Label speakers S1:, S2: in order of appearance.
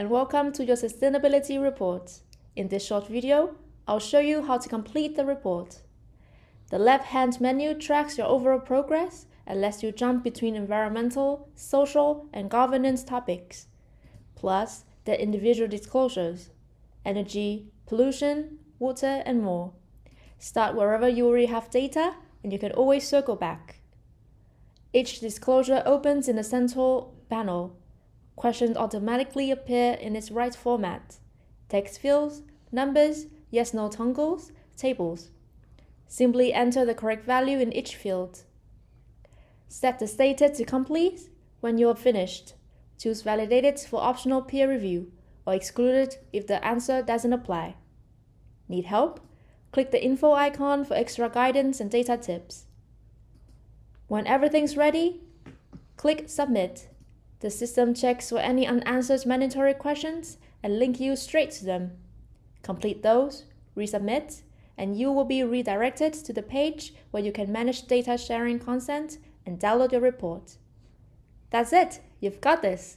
S1: and welcome to your sustainability report. In this short video, I'll show you how to complete the report. The left-hand menu tracks your overall progress and lets you jump between environmental, social, and governance topics, plus the individual disclosures, energy, pollution, water, and more. Start wherever you already have data, and you can always circle back. Each disclosure opens in a central panel. Questions automatically appear in its right format: text fields, numbers, yes/no toggles, tables. Simply enter the correct value in each field. Set the status to complete when you are finished. Choose validated for optional peer review or excluded if the answer doesn't apply. Need help? Click the info icon for extra guidance and data tips. When everything's ready, click Submit. The system checks for any unanswered mandatory questions and link you straight to them. Complete those, resubmit, and you will be redirected to the page where you can manage data sharing consent and download your report. That's it, you've got this.